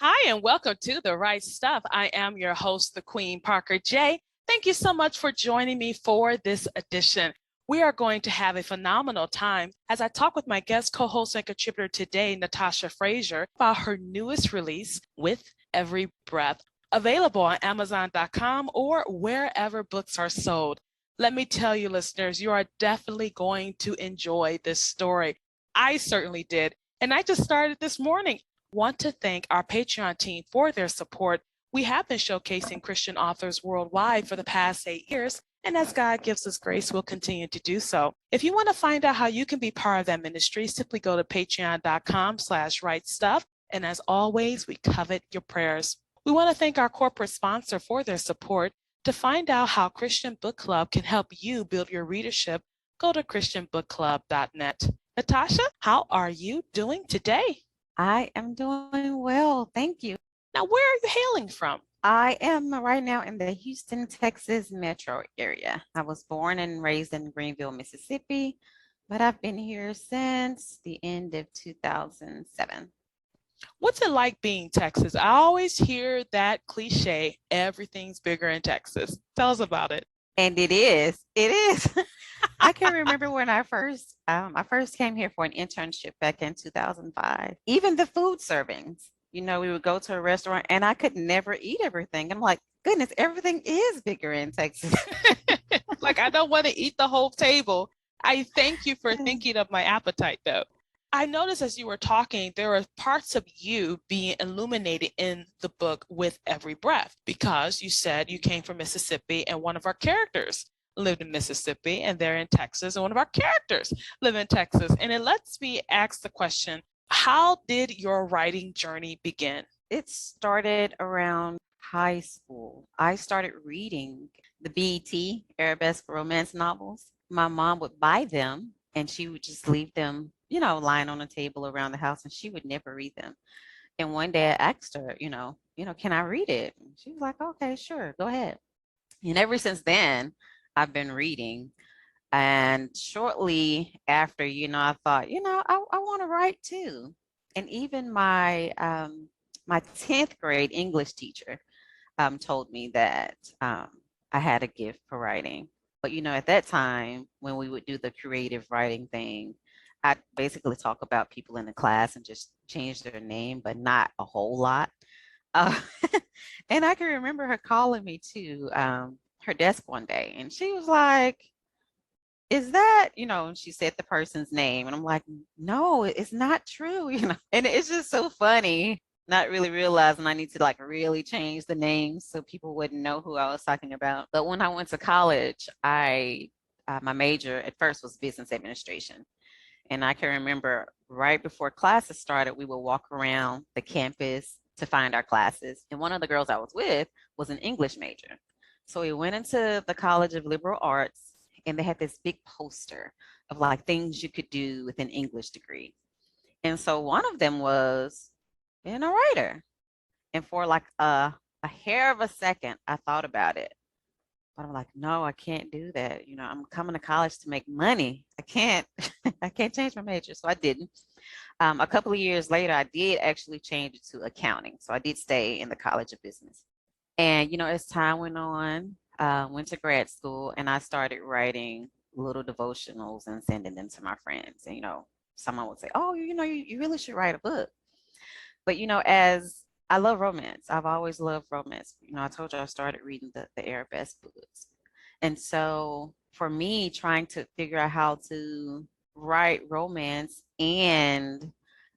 Hi, and welcome to The Right Stuff. I am your host, the Queen Parker J. Thank you so much for joining me for this edition. We are going to have a phenomenal time as I talk with my guest co-host and contributor today, Natasha Frazier, about her newest release, With Every Breath, available on Amazon.com or wherever books are sold. Let me tell you, listeners, you are definitely going to enjoy this story. I certainly did, and I just started this morning. Want to thank our Patreon team for their support. We have been showcasing Christian authors worldwide for the past 8 years, and as God gives us grace, we'll continue to do so. If you want to find out how you can be part of that ministry, simply go to patreon.com/rightstuff. And as always, we covet your prayers. We want to thank our corporate sponsor for their support. To find out how Christian Book Club can help you build your readership, go to christianbookclub.net. Natasha, how are you doing today? I am doing well. Thank you. Now, where are you hailing from? I am right now in the Houston, Texas metro area. I was born and raised in Greenville, Mississippi, but I've been here since the end of 2007. What's it like being Texas? I always hear that cliche, everything's bigger in Texas. Tell us about it. And it is. It is. I can remember when I first came here for an internship back in 2005. Even the food servings, we would go to a restaurant and I could never eat everything. I'm like, goodness, everything is bigger in Texas. Like, I don't want to eat the whole table. I thank you for thinking of my appetite, though. I noticed as you were talking, there are parts of you being illuminated in the book With Every Breath, because you said you came from Mississippi and one of our characters lived in Mississippi and they're in Texas, and one of our characters live in Texas. And it lets me ask the question, how did your writing journey begin? It started around high school. I started reading the BET Arabesque romance novels. My mom would buy them and she would just leave them, lying on a table around the house, and she would never read them. And one day I asked her, can I read it? And she was like, okay, sure, go ahead. And ever since then, I've been reading. And shortly after, I thought, I want to write too. And even my 10th grade English teacher told me that I had a gift for writing. But at that time, when we would do the creative writing thing, I'd basically talk about people in the class and just change their name, but not a whole lot. Uh, and I can remember her calling me to her desk one day, and she was like, is that, and she said the person's name, and I'm like, no, it's not true, and it's just so funny, not really realizing I need to like really change the names so people wouldn't know who I was talking about. But when I went to college, my major at first was business administration. And I can remember right before classes started, we would walk around the campus to find our classes. And one of the girls I was with was an English major. So we went into the College of Liberal Arts, and they had this big poster of like things you could do with an English degree. And so one of them was being a writer. And for like a hair of a second, I thought about it. But I'm like, no, I can't do that. I'm coming to college to make money. I can't, I can't change my major. So I didn't. A couple of years later, I did actually change it to accounting. So I did stay in the College of Business. And, as time went on, went to grad school, and I started writing little devotionals and sending them to my friends. And, someone would say, oh, you really should write a book. But, as I love romance, I've always loved romance. I told you I started reading the Arabesque books. And so for me, trying to figure out how to write romance and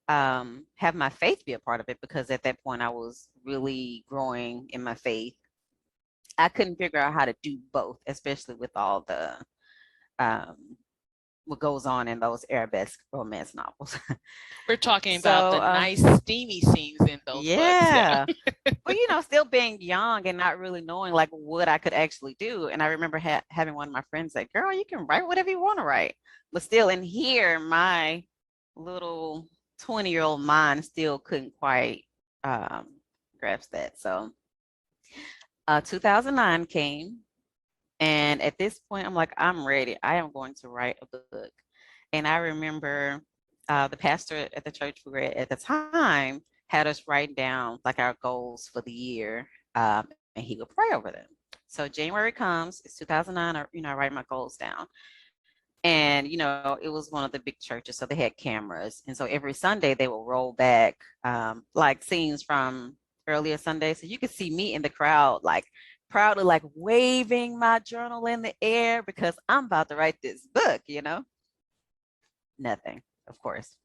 have my faith be a part of it, because at that point I was really growing in my faith. I couldn't figure out how to do both, especially with all the what goes on in those arabesque romance novels. We're talking about the nice steamy scenes in those books. Yeah. But, still being young and not really knowing like what I could actually do. And I remember having one of my friends say, girl, you can write whatever you want to write. But still in here, my little 20-year-old mind still couldn't quite grasp that. So 2009 came. And at this point, I'm like, I'm ready. I am going to write a book. And I remember the pastor at the church we were at the time had us write down like our goals for the year, and he would pray over them. So January comes, it's 2009. I write my goals down, and it was one of the big churches, so they had cameras, and so every Sunday they will roll back like scenes from earlier Sunday, so you could see me in the crowd, like proudly, like waving my journal in the air because I'm about to write this book. Nothing, of course,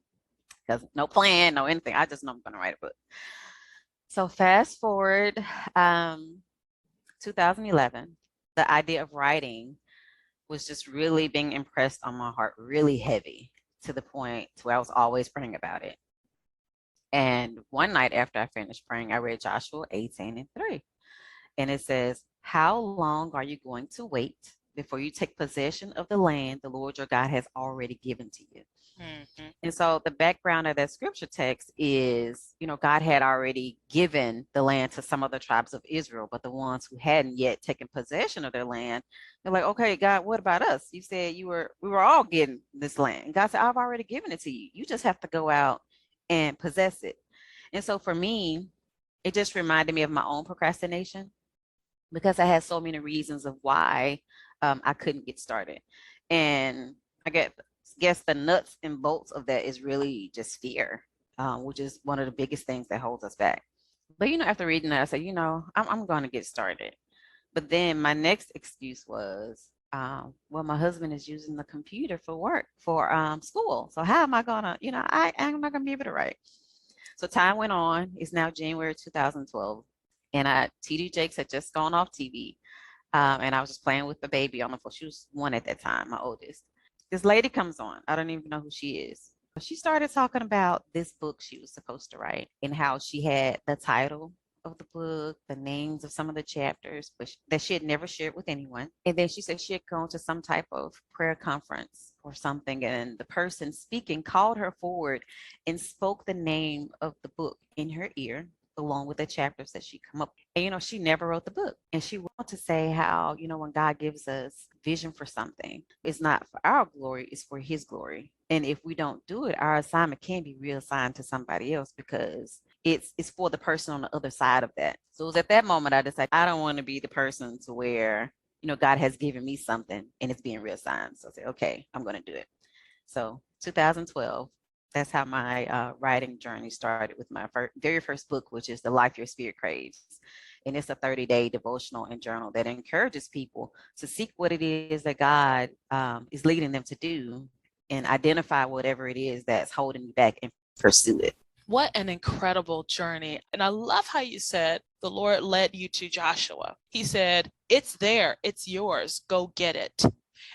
because no plan, no anything. I just know I'm going to write a book. So fast forward, 2011, the idea of writing was just really being impressed on my heart, really heavy, to the point to where I was always praying about it. And one night after I finished praying, I read Joshua 18:3. And it says, "How long are you going to wait before you take possession of the land the Lord your God has already given to you?" Mm-hmm. And so the background of that scripture text is, God had already given the land to some of the tribes of Israel, but the ones who hadn't yet taken possession of their land, they're like, "Okay, God, what about us? You said we were all getting this land." And God said, "I've already given it to you. You just have to go out and possess it." And so for me, it just reminded me of my own procrastination, because I had so many reasons of why I couldn't get started. And I guess the nuts and bolts of that is really just fear, which is one of the biggest things that holds us back. But after reading that, I said, I'm going to get started. But then my next excuse was, well, my husband is using the computer for work, for school. So how am I gonna, I'm not gonna be able to write. So time went on. It's now January 2012, and TD Jakes had just gone off TV, and I was just playing with the baby on the phone. She was 1 at that time, my oldest. This lady comes on. I don't even know who she is. She started talking about this book she was supposed to write, and how she had the title of the book, the names of some of the chapters, but that she had never shared with anyone. And then she said she had gone to some type of prayer conference or something, and the person speaking called her forward and spoke the name of the book in her ear, along with the chapters that she come up. And she never wrote the book. And she wanted to say how, when God gives us vision for something, it's not for our glory, it's for his glory. And if we don't do it, our assignment can be reassigned to somebody else, because it's for the person on the other side of that. So it was at that moment I decided I don't want to be the person to where, God has given me something and it's being reassigned. So I said, okay, I'm going to do it. So 2012, that's how my writing journey started, with my very first book, which is The Life Your Spirit Craves. And it's a 30-day devotional and journal that encourages people to seek what it is that God is leading them to do, and identify whatever it is that's holding you back and pursue it. What an incredible journey. And I love how you said the Lord led you to Joshua. He said, "It's there, it's yours, go get it."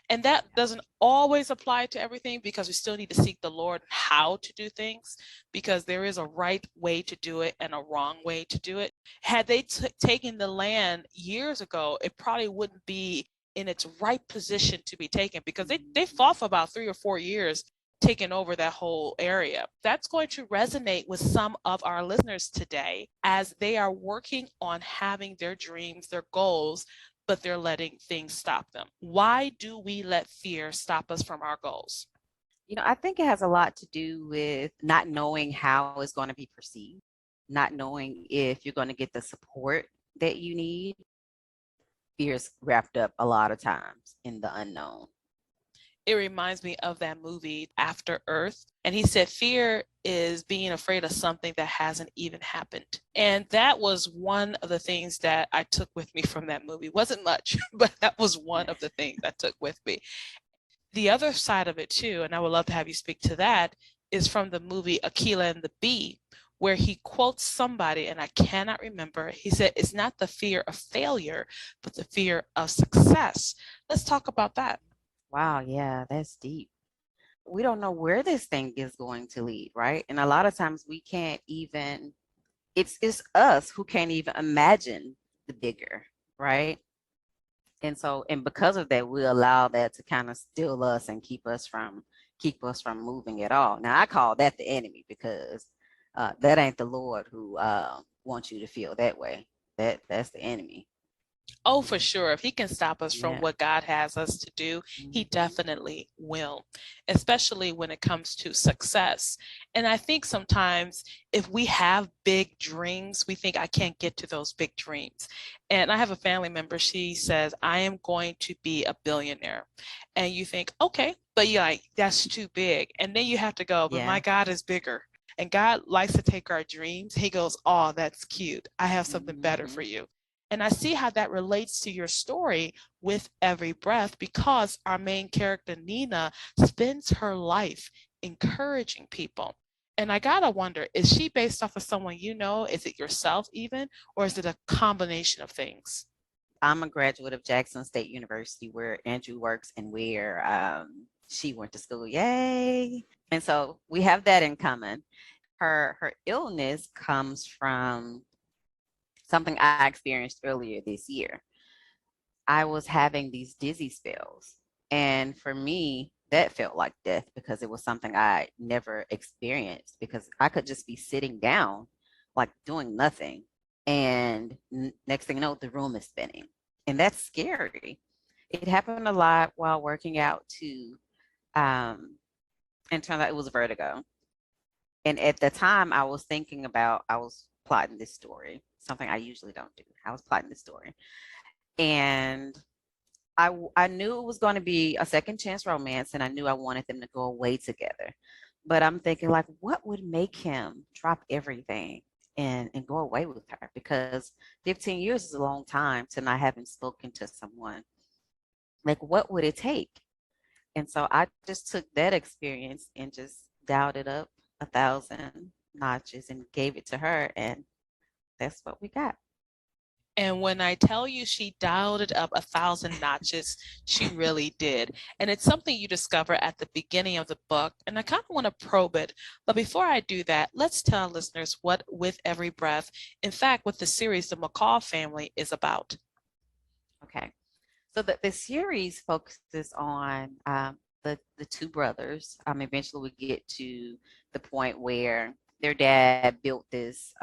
And that doesn't always apply to everything, because we still need to seek the Lord how to do things, because there is a right way to do it and a wrong way to do it. Had they taken the land years ago, it probably wouldn't be in its right position to be taken, because they fought for about 3 or 4 years taking over that whole area. That's going to resonate with some of our listeners today, as they are working on having their dreams, their goals, but they're letting things stop them. Why do we let fear stop us from our goals? I think it has a lot to do with not knowing how it's going to be perceived, not knowing if you're going to get the support that you need. Fear is wrapped up a lot of times in the unknown. It reminds me of that movie After Earth. And he said fear is being afraid of something that hasn't even happened. And that was one of the things that I took with me from that movie. It wasn't much, but that was one of the things I took with me. The other side of it too, and I would love to have you speak to that, is from the movie Aquila and the Bee, where he quotes somebody, and I cannot remember. He said, "It's not the fear of failure, but the fear of success." Let's talk about that. Wow, yeah, that's deep. We don't know where this thing is going to lead, right? And a lot of times we can't even, it's us who can't even imagine the bigger, right? And because of that, we allow that to kind of steal us and keep us from moving at all. Now I call that the enemy, because that ain't the Lord who wants you to feel that way. That's the enemy. Oh, for sure. If he can stop us from Yeah. what God has us to do, he Mhm. definitely will, especially when it comes to success. And I think sometimes if we have big dreams, we think I can't get to those big dreams. And I have a family member, she says, I am going to be a billionaire. And you think, okay, but you're like, that's too big. And then you have to go, but my Yeah. God is bigger. And God likes to take our dreams. He goes, oh, that's cute. I have something better for Mhm. you. And I see how that relates to your story with Every Breath because our main character, Nina, spends her life encouraging people. And I gotta wonder, is she based off of someone you know? Is it yourself even? Or is it a combination of things? I'm a graduate of Jackson State University, where Andrew works and where she went to school. Yay! And so we have that in common. Her illness comes from something I experienced earlier this year. I was having these dizzy spells, and for me, that felt like death because it was something I never experienced. Because I could just be sitting down, like doing nothing, and next thing you know, the room is spinning, and that's scary. It happened a lot while working out too, um, and turned out it was vertigo. And at the time, I was plotting this story, something I usually don't do. I was plotting this story, and I knew it was going to be a second chance romance, and I knew I wanted them to go away together. But I'm thinking, like, what would make him drop everything and go away with her? Because 15 years is a long time to not having spoken to someone. Like, what would it take? And so I just took that experience and just dialed it up 1,000 notches and gave it to her, and that's what we got. And when I tell you she dialed it up 1,000 notches, she really did. And it's something you discover at the beginning of the book. And I kind of want to probe it. But before I do that, let's tell listeners what With Every Breath, in fact, what the series, the McCall family, is about. Okay. So the series focuses on the two brothers. Eventually, we get to the point where their dad built this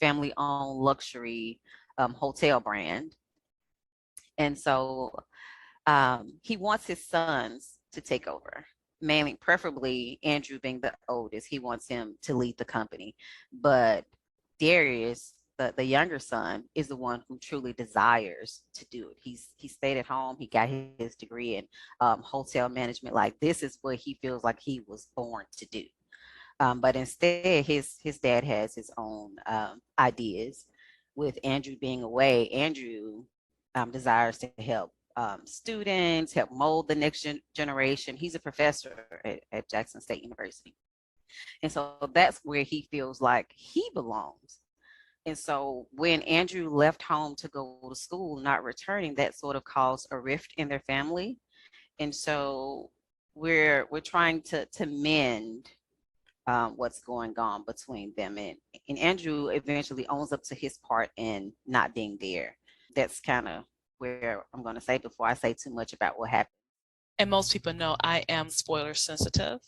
family-owned luxury hotel brand, and so he wants his sons to take over. Mainly, preferably Andrew being the oldest, he wants him to lead the company, but Darius, the younger son, is the one who truly desires to do it. He stayed at home. He got his degree in hotel management. Like, this is what he feels like he was born to do. But instead, his dad has his own ideas. With Andrew being away, Andrew desires to help students, help mold the next generation. He's a professor at Jackson State University. And so that's where he feels like he belongs. And so when Andrew left home to go to school, not returning, that sort of caused a rift in their family. And so we're trying to mend what's going on between them, and Andrew eventually owns up to his part in not being there. That's kind of where I'm going to say before I say too much about what happened. And most people know I am spoiler sensitive.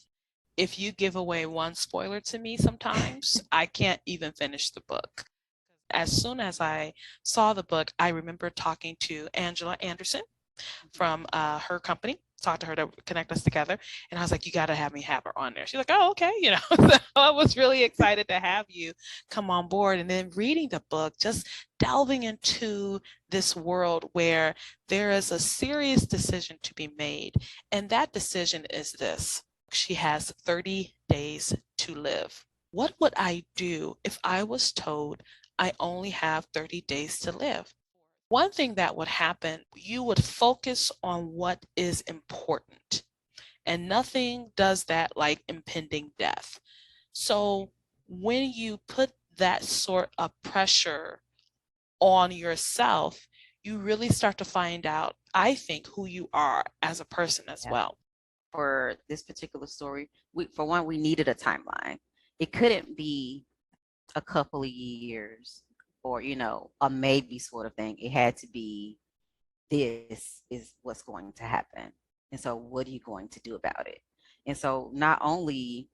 If you give away one spoiler to me sometimes, I can't even finish the book. As soon as I saw the book, I remember talking to Angela Anderson from her company, talked to her to connect us together. And I was like, you got to have me have her on there. She's like, oh, okay. So I was really excited to have you come on board. And then reading the book, just delving into this world where there is a serious decision to be made. And that decision is this: she has 30 days to live. What would I do if I was told I only have 30 days to live? One thing that would happen, you would focus on what is important, and nothing does that like impending death. So when you put that sort of pressure on yourself, you really start to find out, I think, who you are as a person as Yeah. well. For this particular story, for one, we needed a timeline. It couldn't be a couple of years or, a maybe sort of thing. It had to be, this is what's going to happen. And so, what are you going to do about it? And so, not only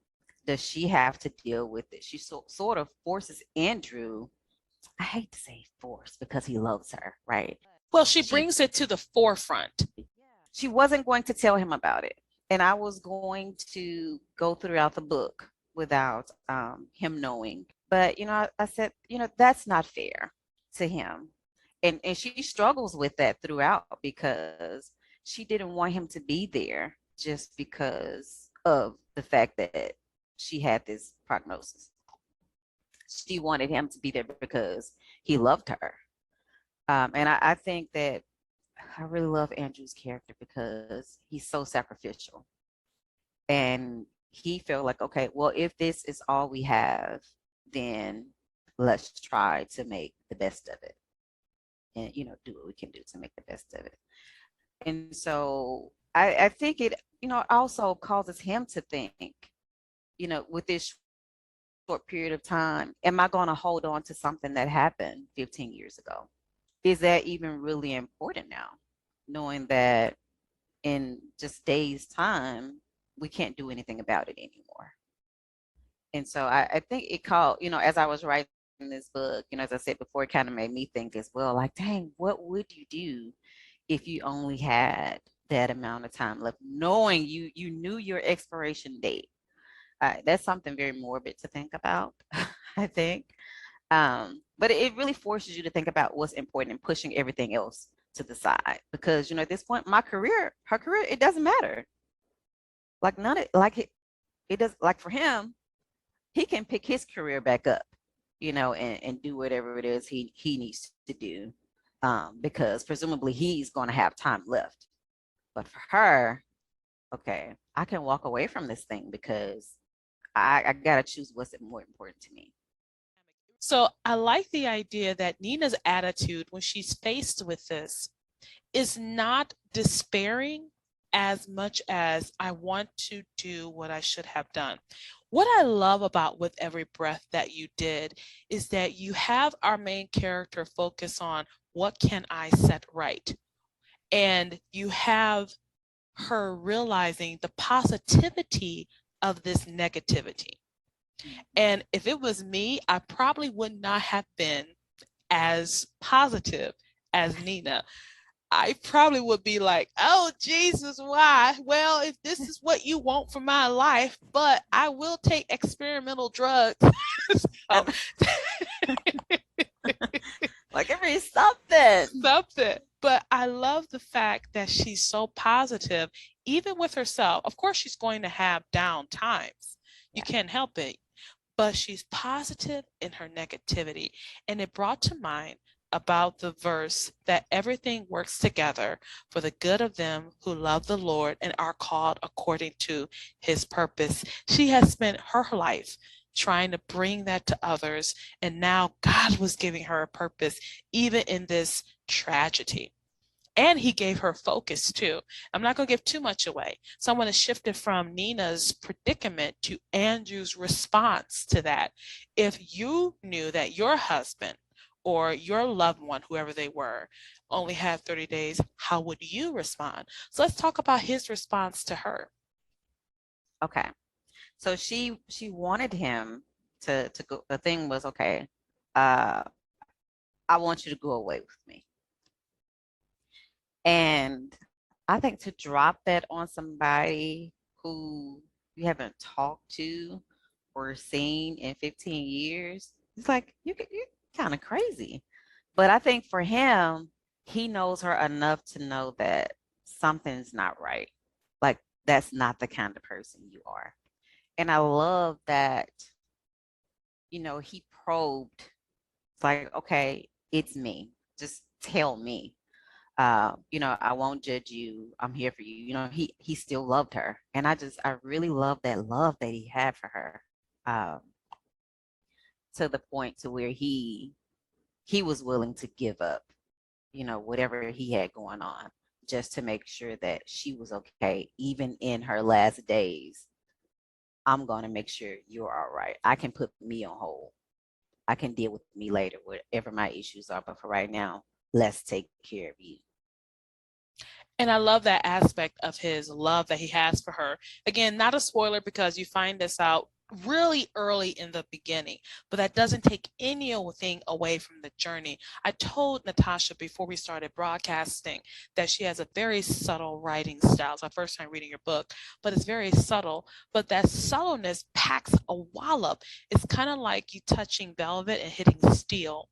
does she have to deal with it, she sort of forces Andrew I hate to say force because he loves her, right? Well, she She brings it to the forefront. she wasn't going to tell him about it. And I was going to go throughout the book without him knowing. But, I said, that's not fair to him. And she struggles with that throughout because she didn't want him to be there just because of the fact that she had this prognosis. She wanted him to be there because he loved her. And I think that I really love Andrew's character because he's so sacrificial. And he felt like, okay, well, if this is all we have, then let's try to make the best of it and, do what we can do to make the best of it. And so I think it, also causes him to think, with this short period of time, am I going to hold on to something that happened 15 years ago? Is that even really important now? Knowing that in just days' time, we can't do anything about it anymore. And so I think it called, as I was writing this book, as I said before, it kind of made me think as well, like, dang, what would you do if you only had that amount of time left, knowing you knew your expiration date? That's something very morbid to think about, I think. But it really forces you to think about what's important and pushing everything else to the side because at this point, her career, it doesn't matter. Like none of it does. Like for him, he can pick his career back up, and do whatever it is he needs to do, because presumably he's going to have time left. But for her, okay, I can walk away from this thing because I gotta choose what's more important to me. So I like the idea that Nina's attitude when she's faced with this is not despairing as much as I want to do what I should have done. What I love about With Every Breath that you did is that you have our main character focus on what can I set right? And you have her realizing the positivity of this negativity. And if it was me, I probably would not have been as positive as Nina. I probably would be like, oh, Jesus, why? Well, if this is what you want for my life, but I will take experimental drugs. So, like every something. Something. But I love the fact that she's so positive, even with herself. Of course, she's going to have down times. You can't help it. But she's positive in her negativity. And it brought to mind about the verse that everything works together for the good of them who love the Lord and are called according to his purpose. She has spent her life trying to bring that to others, and now God was giving her a purpose, even in this tragedy. And he gave her focus too. I'm not going to give too much away. So I want to shift it from Nina's predicament to Andrew's response to that. If you knew that your husband or your loved one, whoever they were, only had 30 days, how would you respond? So let's talk about his response to her. Okay. So she wanted him to go. The thing was, okay, I want you to go away with me. And I think to drop that on somebody who you haven't talked to or seen in 15 years, it's like you're kind of crazy. But I think for him, he knows her enough to know that something's not right. Like that's not the kind of person you are. And I love that, he probed. It's like, okay, it's me. Just tell me. I won't judge you. I'm here for you. He still loved her. And I really love that love that he had for her. To the point to where he was willing to give up, whatever he had going on just to make sure that she was okay, even in her last days. I'm going to make sure you're all right. I can put me on hold. I can deal with me later, whatever my issues are. But for right now, let's take care of you. And I love that aspect of his love that he has for her. Again, not a spoiler because you find this out really early in the beginning, but that doesn't take anything away from the journey. I told Natasha before we started broadcasting that she has a very subtle writing style. It's my first time reading your book, but it's very subtle. But that subtleness packs a wallop. It's kind of like you touching velvet and hitting steel.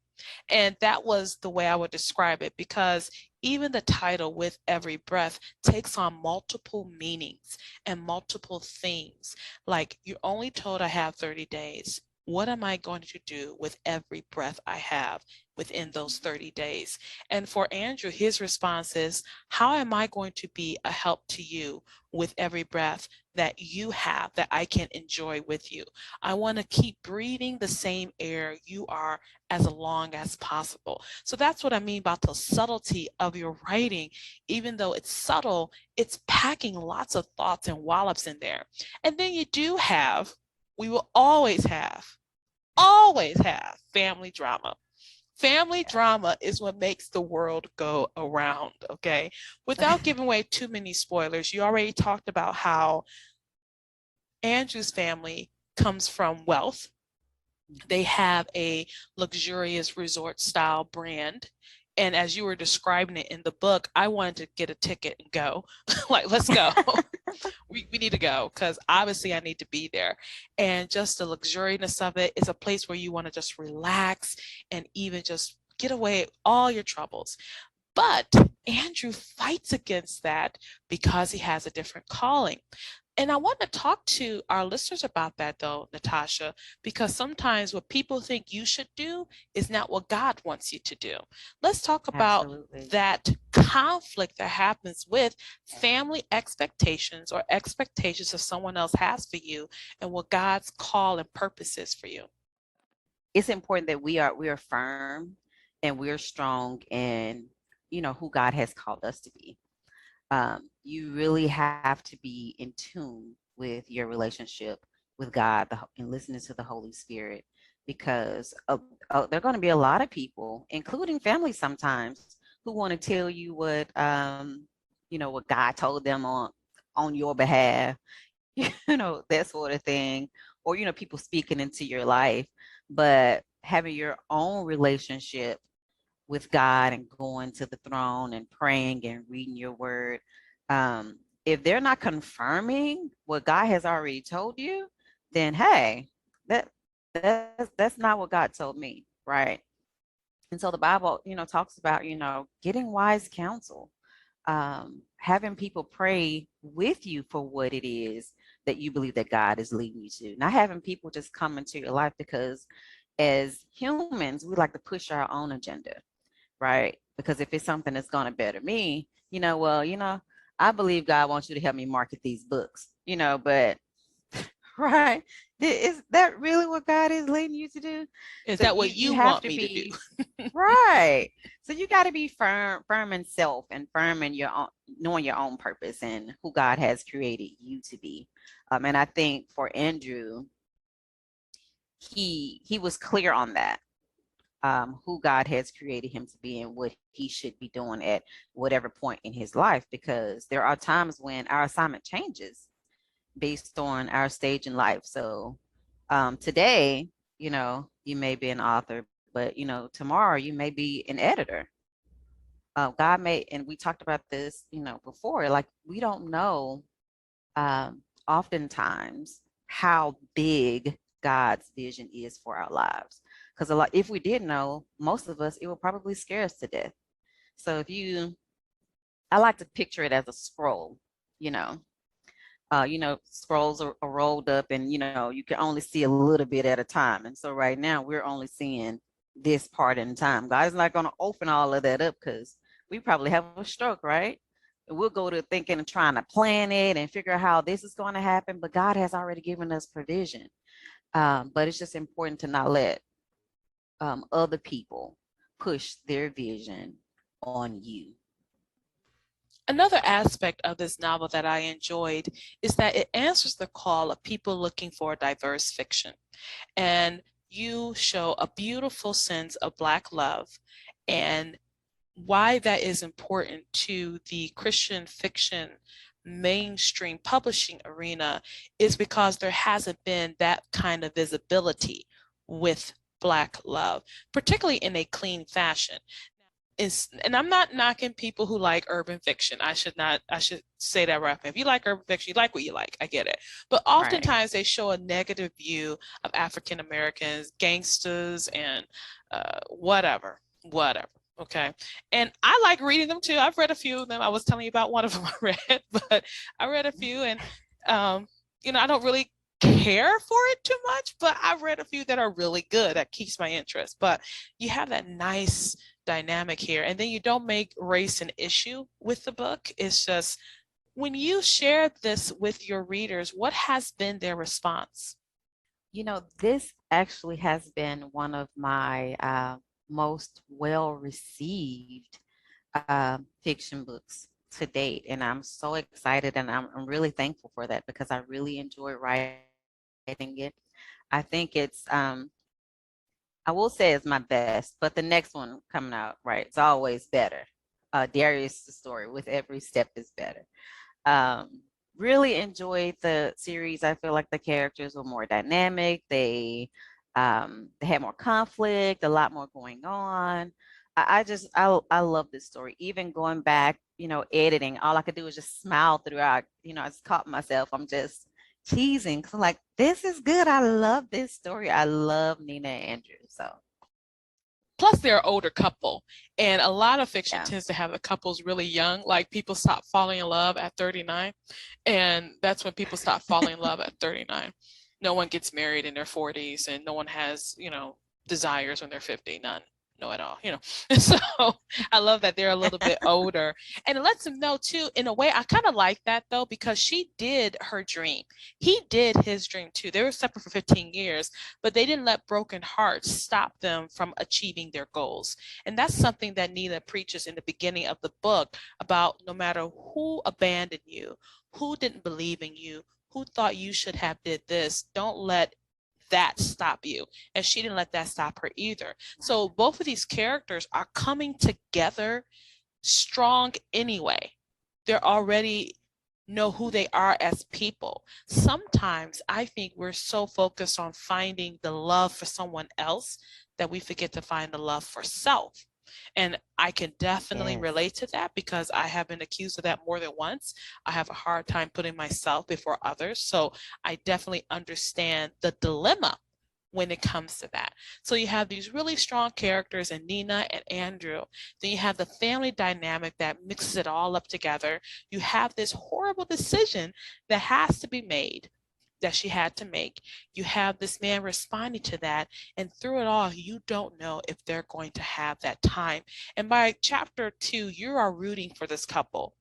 And that was the way I would describe it, because even the title, With Every Breath, takes on multiple meanings and multiple themes. Like, you're only told I have 30 days. What am I going to do with every breath I have within those 30 days? And for Andrew, his response is, how am I going to be a help to you with every breath that you have that I can enjoy with you? I want to keep breathing the same air you are as long as possible. So that's what I mean about the subtlety of your writing. Even though it's subtle, it's packing lots of thoughts and wallops in there. And then you do have, we will always have family drama. Family drama is what makes the world go around, okay? Without giving away too many spoilers, you already talked about how Andrew's family comes from wealth. They have a luxurious resort style brand. And as you were describing it in the book, I wanted to get a ticket and go. Like, let's go. we need to go, because obviously I need to be there. And just the luxuriousness of it is a place where you want to just relax and even just get away all your troubles. But Andrew fights against that because he has a different calling. And I want to talk to our listeners about that, though, Natasha, because sometimes what people think you should do is not what God wants you to do. Let's talk about Absolutely. that conflict that happens with family expectations or expectations that someone else has for you and what God's call and purpose is for you. It's important that we are firm and we're strong in, who God has called us to be. You really have to be in tune with your relationship with God and listening to the Holy Spirit, because there are going to be a lot of people, including family sometimes, who want to tell you what God told them on your behalf, that sort of thing, or people speaking into your life, but having your own relationship with God and going to the throne and praying and reading your word. If they're not confirming what God has already told you, then hey, that's not what God told me, right? And so the Bible, talks about, getting wise counsel, having people pray with you for what it is that you believe that God is leading you to, not having people just come into your life because as humans, we like to push our own agenda, right? Because if it's something that's going to better me, I believe God wants you to help me market these books, but right, is that really what God is leading you to do? Is So that what you you have want to me to be do? right. So you got to be firm in self and firm in your own, knowing your own purpose and who God has created you to be. And I think for Andrew, he was clear on that, who God has created him to be and what he should be doing at whatever point in his life, because there are times when our assignment changes based on our stage in life. So today, you may be an author, but tomorrow you may be an editor. God may, and we talked about this, before, like we don't know oftentimes how big God's vision is for our lives. Because if we did know, most of us, it would probably scare us to death. So I like to picture it as a scroll, you know. Scrolls are rolled up and, you can only see a little bit at a time. And so right now we're only seeing this part in time. God is not going to open all of that up because we probably have a stroke, right? And we'll go to thinking and trying to plan it and figure out how this is going to happen. But God has already given us provision. But it's just important to not let other people push their vision on you. Another aspect of this novel that I enjoyed is that it answers the call of people looking for diverse fiction. And you show a beautiful sense of Black love and why that is important to the Christian fiction mainstream publishing arena is because there hasn't been that kind of visibility with Black love, particularly in a clean fashion. And I'm not knocking people who like urban fiction. I should say that right. If you like urban fiction, you like what you like. I get it. But Right. oftentimes they show a negative view of African Americans, gangsters, and whatever. Okay. And I like reading them too. I've read a few of them. I was telling you about one of them I read, but I read a few, and I don't really care for it too much, but I've read a few that are really good, that keeps my interest. But you have that nice dynamic here, and then you don't make race an issue with the book. It's just, when you share this with your readers, what has been their response? This actually has been one of my most well received fiction books to date. And I'm so excited, and I'm really thankful for that, because I really enjoy writing it. I think I will say it's my best, but the next one coming out, right, it's always better. Darius' story, with every step is better. Really enjoyed the series. I feel like the characters were more dynamic. They had more conflict, a lot more going on. I love this story. Even going back, editing, all I could do was just smile throughout. I just caught myself. I'm just teasing, because I'm like, this is good. I love this story. I love Nina and Andrew. So Plus, they're an older couple, and a lot of fiction yeah. tends to have the couples really young. Like, people stop falling in love at 39, and that's when people stop falling in love at 39. No one gets married in their 40s, and no one has, desires when they're 50. None. No, at all. So I love that they're a little bit older, and it lets them know too. In a way, I kind of like that though, because she did her dream. He did his dream too. They were separate for 15 years, but they didn't let broken hearts stop them from achieving their goals. And that's something that Nina preaches in the beginning of the book, about no matter who abandoned you, who didn't believe in you, who thought you should have did this, don't let that stop you. And she didn't let that stop her either. So both of these characters are coming together strong anyway. They're already know who they are as people. Sometimes I think we're so focused on finding the love for someone else that we forget to find the love for self. And I can definitely Yes. relate to that, because I have been accused of that more than once. I have a hard time putting myself before others. So I definitely understand the dilemma when it comes to that. So you have these really strong characters in Nina and Andrew. Then you have the family dynamic that mixes it all up together. You have this horrible decision that has to be made, that she had to make. You have this man responding to that, and through it all, you don't know if they're going to have that time. And by chapter 2, you are rooting for this couple.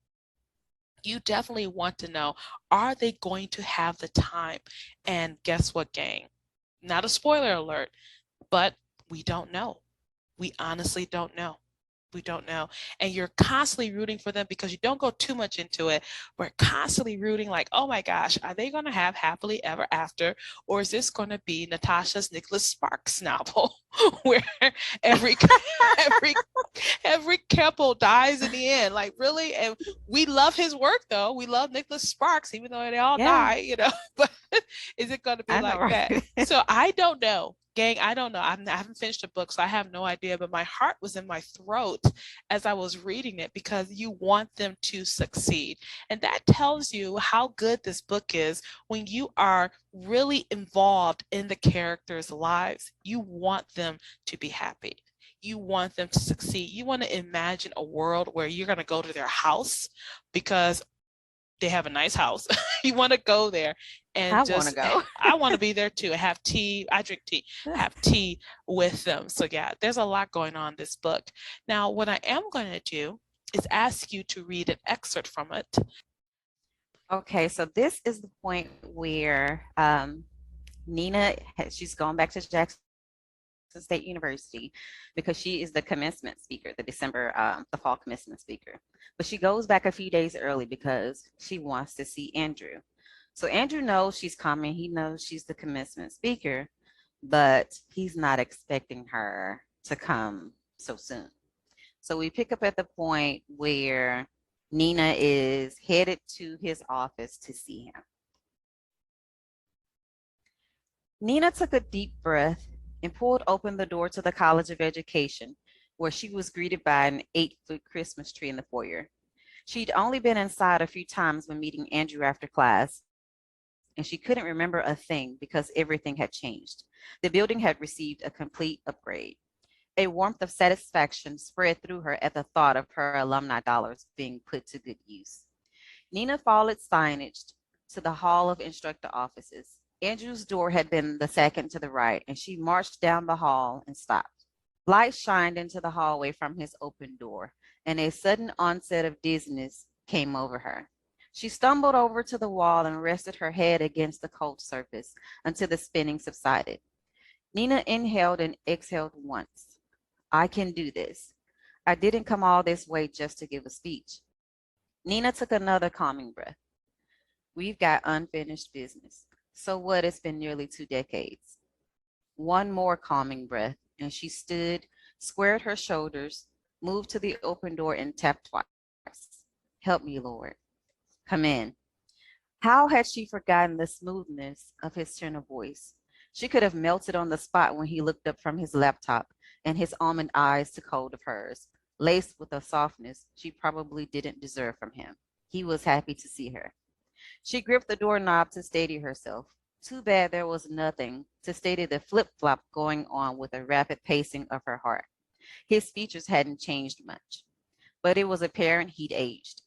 You definitely want to know, are they going to have the time? And guess what, gang? Not a spoiler alert, but we don't know. We honestly don't know. We don't know. And you're constantly rooting for them, because you don't go too much into it. We're constantly rooting, like, oh my gosh, are they going to have happily ever after? Or is this going to be Natasha's Nicholas Sparks novel where every every every couple dies in the end? Like, really? And we love his work though. We love Nicholas Sparks, even though they all die. But is it going to be I know, like that? right? So I don't know. Gang, I don't know. I haven't finished the book, so I have no idea, but my heart was in my throat as I was reading it, because you want them to succeed. And that tells you how good this book is. When you are really involved in the characters' lives, you want them to be happy. You want them to succeed. You want to imagine a world where you're going to go to their house because they have a nice house. You want to go there and I want to go. I want to be there too. Have tea. I drink tea. Have tea with them. So yeah, there's a lot going on in this book. Now, what I am going to do is ask you to read an excerpt from it. Okay, so this is the point where Nina, she's going back to Jackson State University, because she is the commencement speaker, the fall commencement speaker. But she goes back a few days early because she wants to see Andrew. So Andrew knows she's coming. He knows she's the commencement speaker, but he's not expecting her to come so soon. So we pick up at the point where Nina is headed to his office to see him. Nina took a deep breath and pulled open the door to the College of Education, where she was greeted by an 8-foot Christmas tree in the foyer. She'd only been inside a few times when meeting Andrew after class, and she couldn't remember a thing because everything had changed. The building had received a complete upgrade. A warmth of satisfaction spread through her at the thought of her alumni dollars being put to good use. Nina followed signage to the hall of instructor offices. Andrew's door had been the second to the right, and she marched down the hall and stopped. Light shined into the hallway from his open door, and a sudden onset of dizziness came over her. She stumbled over to the wall and rested her head against the cold surface until the spinning subsided. Nina inhaled and exhaled once. I can do this. I didn't come all this way just to give a speech. Nina took another calming breath. We've got unfinished business. So what? It's been nearly 2 decades. One more calming breath, and she stood, squared her shoulders, moved to the open door, and tapped twice. Help me, Lord. Come in. How had she forgotten the smoothness of his tenor voice? She could have melted on the spot when he looked up from his laptop, and his almond eyes took hold of hers, laced with a softness she probably didn't deserve from him. He was happy to see her. She gripped the doorknob to steady herself. Too bad there was nothing to steady the flip-flop going on with the rapid pacing of her heart. His features hadn't changed much, but it was apparent he'd aged.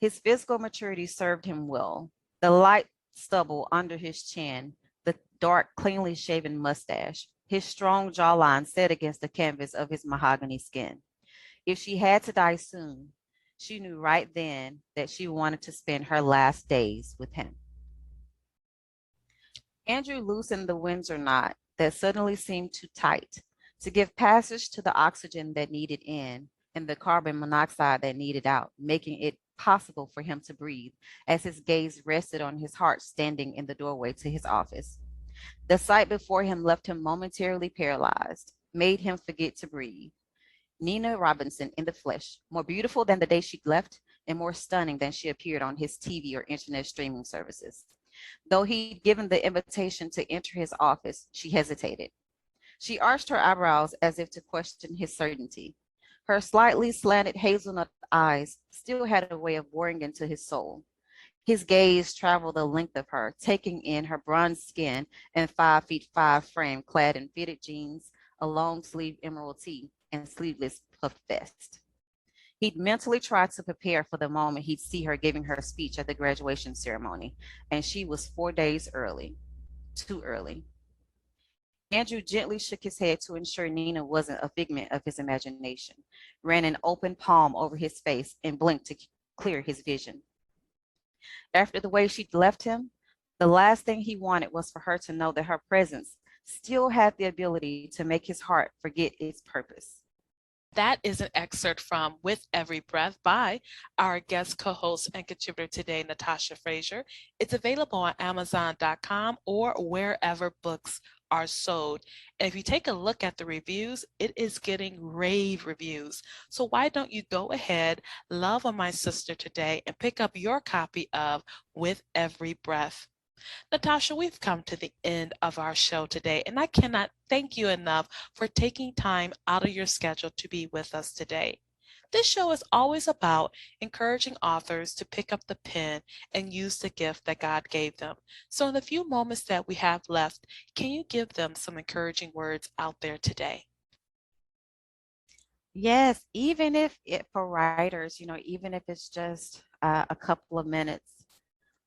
His physical maturity served him well. The light stubble under his chin, the dark, cleanly shaven mustache, his strong jawline set against the canvas of his mahogany skin. If she had to die soon, she knew right then that she wanted to spend her last days with him. Andrew loosened the Windsor knot that suddenly seemed too tight to give passage to the oxygen that needed in and the carbon monoxide that needed out, making it possible for him to breathe as his gaze rested on his heart standing in the doorway to his office. The sight before him left him momentarily paralyzed, made him forget to breathe. Nina Robinson in the flesh, more beautiful than the day she'd left and more stunning than she appeared on his TV or internet streaming services. Though he'd given the invitation to enter his office, she hesitated. She arched her eyebrows as if to question his certainty. Her slightly slanted hazelnut eyes still had a way of boring into his soul. His gaze traveled the length of her, taking in her bronze skin and 5'5" frame clad in fitted jeans, a long sleeve emerald tee, and sleeveless puffed vest. He'd mentally tried to prepare for the moment he'd see her giving her speech at the graduation ceremony, and she was 4 days early. Too early. Andrew gently shook his head to ensure Nina wasn't a figment of his imagination, ran an open palm over his face, and blinked to clear his vision. After the way she'd left him, the last thing he wanted was for her to know that her presence still had the ability to make his heart forget its purpose. That is an excerpt from With Every Breath by our guest co-host and contributor today, Natasha Frazier. It's available on Amazon.com or wherever books are sold. And if you take a look at the reviews, it is getting rave reviews. So why don't you go ahead, love on my sister today, and pick up your copy of With Every Breath. Natasha, we've come to the end of our show today, and I cannot thank you enough for taking time out of your schedule to be with us today. This show is always about encouraging authors to pick up the pen and use the gift that God gave them. So in the few moments that we have left, can you give them some encouraging words out there today? Yes, even if for writers, even if it's just a couple of minutes,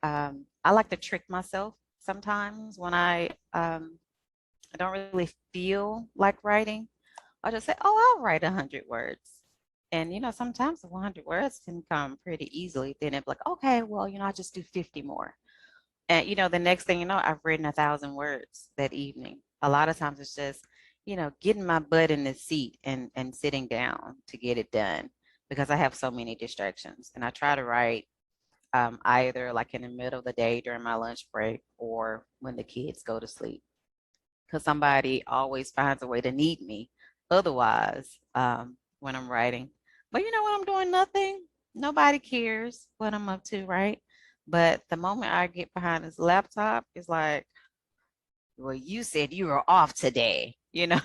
I like to trick myself sometimes when I don't really feel like writing. I'll just say, "Oh, I'll write 100 words," and sometimes the 100 words can come pretty easily. Then it's like, "Okay, well, I'll just do 50 more," and the next thing you know, I've written 1,000 words that evening. A lot of times it's just getting my butt in the seat and sitting down to get it done because I have so many distractions, and I try to write either like in the middle of the day during my lunch break or when the kids go to sleep because somebody always finds a way to need me otherwise when I'm writing. But when I'm doing nothing, Nobody cares what I'm up to, right? But the moment I get behind this laptop, it's like, well, you said you were off today, you know.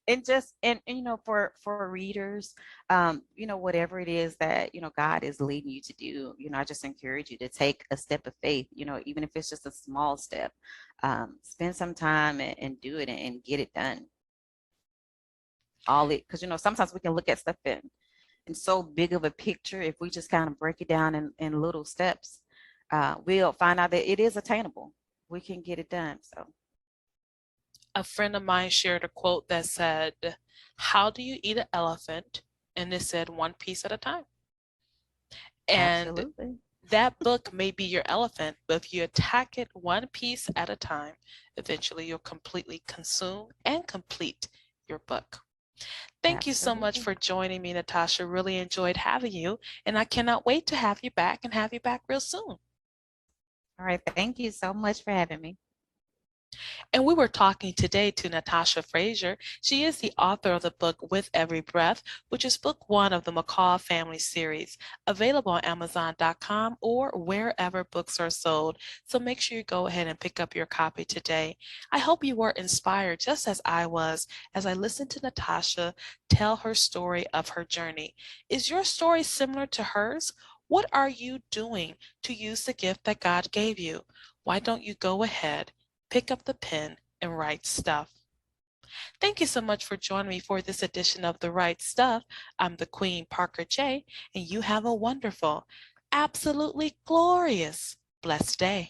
And just and for readers, whatever it is that God is leading you to do, I just encourage you to take a step of faith, even if it's just a small step. Spend some time and do it and get it done. All it Because sometimes we can look at stuff in so big of a picture. If we just kind of break it down in little steps, we'll find out that it is attainable. We can get it done. So A friend of mine shared a quote that said, "How do you eat an elephant?" And it said, "One piece at a time." And absolutely. that book may be your elephant, but if you attack it one piece at a time, eventually you'll completely consume and complete your book. Thank you so much Absolutely. for joining me, Natasha. Really enjoyed having you, and I cannot wait to have you back and have you back real soon. All right. Thank you so much for having me. And we were talking today to Natasha Frazier. She is the author of the book With Every Breath, which is book one of the McCall family series, available on Amazon.com or wherever books are sold. So make sure you go ahead and pick up your copy today. I hope you were inspired just as I was as I listened to Natasha tell her story of her journey. Is your story similar to hers? What are you doing to use the gift that God gave you? Why don't you go ahead, pick up the pen, and write stuff? Thank you so much for joining me for this edition of The Right Stuff. I'm the Queen Parker J, and you have a wonderful, absolutely glorious, blessed day.